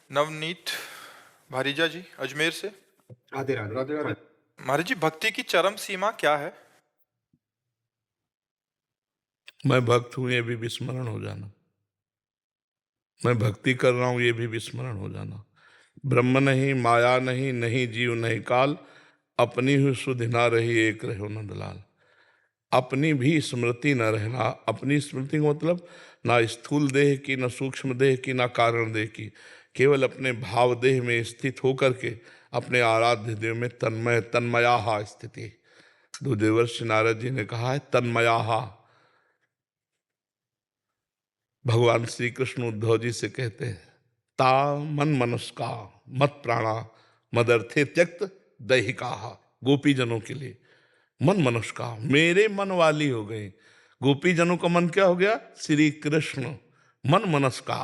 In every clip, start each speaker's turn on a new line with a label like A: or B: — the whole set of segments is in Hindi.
A: नवनीत भारीजा जी अजमेर से।
B: राधे राधे
C: राधे राधे।
A: महाराज जी, भक्ति की चरम सीमा क्या है?
C: मैं भक्त हूं ये भी विस्मरण हो जाना, मैं भक्ति कर रहा हूं ये भी विस्मरण हो जाना। ब्रह्म नहीं, माया नहीं, नहीं जीव नहीं काल, अपनी ही सुधि ना रही एक रहो नंदलाल। अपनी भी स्मृति न रहना, अपनी स्मृति का मतलब ना स्थूल देह की, ना सूक्ष्म देह की, ना कारण देह की, केवल अपने भाव देह में स्थित होकर के अपने आराध्य देव में तन्मय तन्मयाहा स्थिति। दो देवर्षि नारद जी ने कहा है तन्मयाहा। भगवान श्री कृष्ण उद्धव जी से कहते हैं ता मन मनुष्का मत प्राणा मदर्थे त्यक्त दैहिका। गोपी जनों के लिए मन मनुष्का, मेरे मन वाली हो गई। गोपी जनों का मन क्या हो गया? श्री कृष्ण। मन मनस्का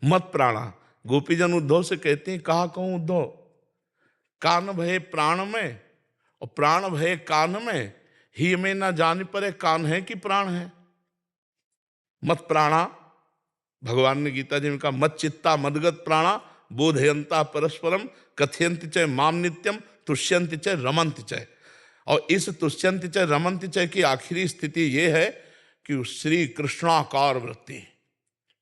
C: मत प्राणा। गोपी जन उद्धव से कहते हैं कहा कहूं उद्धव, कान भये प्राण में और प्राण भये कान में, ही में ना जान परे कान है कि प्राण है। मत प्राणा, भगवान ने गीता जी में कहा मत चित्ता मदगत प्राणा बोधयंता परस्परम कथयंति च माम नित्यम तुष्यंति च रमंति च। और इस तुष्यंति च रमंति च की आखिरी स्थिति यह है कि श्री कृष्णाकार वृत्ति,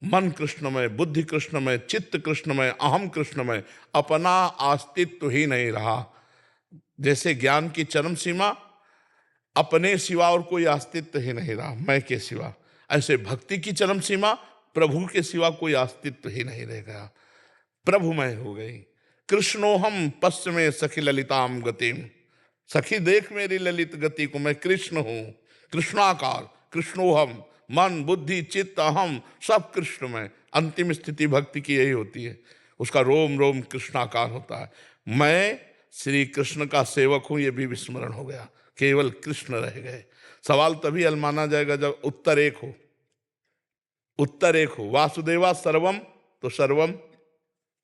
C: मन कृष्णमय, बुद्धि कृष्णमय, चित्त कृष्णमय, अहम कृष्णमय, अपना अस्तित्व ही नहीं रहा। जैसे ज्ञान की चरम सीमा अपने सिवा और कोई अस्तित्व ही नहीं रहा, मैं के सिवा, ऐसे भक्ति की चरम सीमा प्रभु के सिवा कोई अस्तित्व ही नहीं रह गया। प्रभुमय हो गई। कृष्णोहम पश्चिमे सखी ललिताम गतिम, सखी देख मेरी ललित गति को, मैं कृष्ण हूं, कृष्णाकार। कृष्णोहम, मन बुद्धि चित्त अहम सब कृष्णमय। अंतिम स्थिति भक्ति की यही होती है, उसका रोम रोम कृष्णाकार होता है। मैं श्री कृष्ण का सेवक हूं ये भी विस्मरण हो गया, केवल कृष्ण रह गए। सवाल तभी हल माना जाएगा जब उत्तर एक हो। उत्तर एक हो, वासुदेवा सर्वम तो सर्वम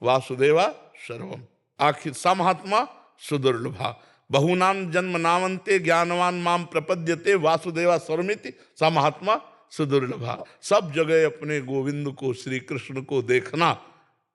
C: वासुदेवा सर्वम। आखिर समहात्मा सुदुर्लभा, बहुनाम जन्म नामंते ज्ञानवान माम प्रपद्यते वासुदेवा सर्वमिति समहात्मा सुदुर्लभा। सब जगह अपने गोविंद को, श्री कृष्ण को देखना,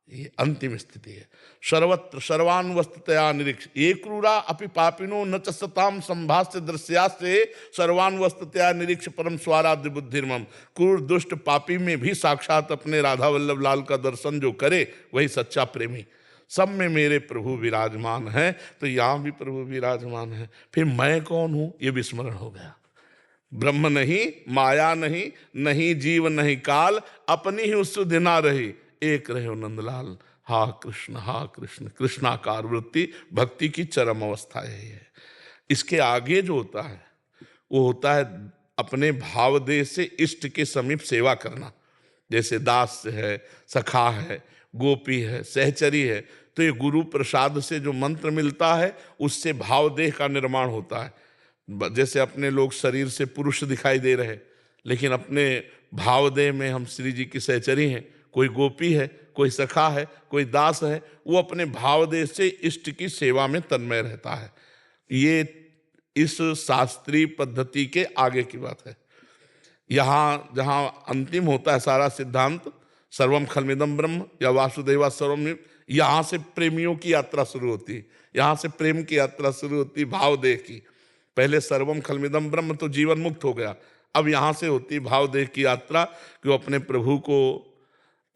C: ये अंतिम स्थिति है। सर्वत्र सर्वान वस्तुतया निरीक्ष एक क्रूरा अपि पापिनो न च सताम संभाष्य दृश्यासे सर्वान वस्तुतया निरीक्ष परम स्वाराध्य बुद्धिर्मम। क्रूर दुष्ट पापी में भी साक्षात अपने राधा वल्लभ लाल का दर्शन जो करे वही सच्चा प्रेमी। सब में मेरे प्रभु विराजमान है, तो यहाँ भी प्रभु विराजमान है। फिर मैं कौन हूं ये विस्मरण हो गया। ब्रह्म नहीं, माया नहीं, नहीं जीव नहीं काल, अपनी ही सुधि ना रही एक रहे नंदलाल। हा कृष्ण, कृष्णाकार वृत्ति भक्ति की चरम अवस्था यही है। इसके आगे जो होता है वो होता है अपने भाव देह से इष्ट के समीप सेवा करना। जैसे दास है, सखा है, गोपी है, सहचरी है, तो ये गुरु प्रसाद से जो मंत्र मिलता है उससे भाव देह का निर्माण होता है। जैसे अपने लोग शरीर से पुरुष दिखाई दे रहे, लेकिन अपने भाव देह में हम श्री जी की सहचरी हैं। कोई गोपी है, कोई सखा है, कोई दास है, वो अपने भाव देह से इष्ट की सेवा में तन्मय रहता है। ये इस शास्त्रीय पद्धति के आगे की बात है। यहाँ जहाँ अंतिम होता है सारा सिद्धांत, सर्वम खलमिदम ब्रह्म या वासुदेवा सर्वम, यहाँ से प्रेमियों की यात्रा शुरू होती है। यहाँ से प्रेम की यात्रा शुरू होती है भाव देह की। पहले सर्वम खलमिदम ब्रह्म तो जीवन मुक्त हो गया, अब यहाँ से होती भाव देह की यात्रा कि वो अपने प्रभु को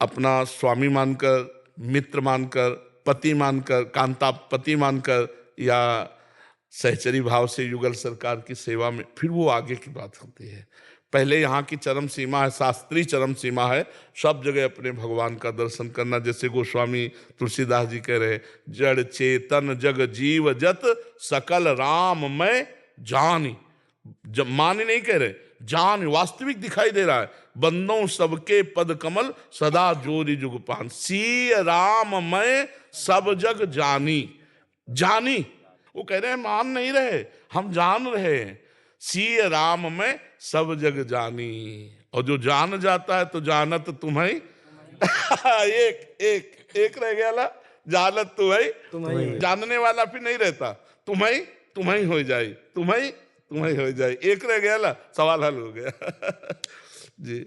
C: अपना स्वामी मानकर, मित्र मानकर, पति मानकर, कांता पति मानकर, या सहचरी भाव से युगल सरकार की सेवा में, फिर वो आगे की बात होती है। पहले यहाँ की चरम सीमा है, शास्त्रीय चरम सीमा है, सब जगह अपने भगवान का दर्शन करना। जैसे गोस्वामी तुलसीदास जी कह रहे, जड़ चेतन जग जीव जत सकल राम मैं जानी। जब मान नहीं कह रहे, जान वास्तविक दिखाई दे रहा है। बंदों सबके पद कमल सदा जोरी जुगपान, सी राम मैं सब जग जानी। जानी, वो कह रहे हैं मान नहीं रहे, हम जान रहे हैं। सी राम में सब जग जानी, और जो जान जाता है तो जानत तुम्हें एक एक एक रह गया ला, जानत तुम्हें, जानने वाला फिर नहीं रहता, तुम्हें तुम्हें हो जाए, तुम्हें तुम्हें हो जाए, एक रह गया ला, सवाल हल हो गया। जी।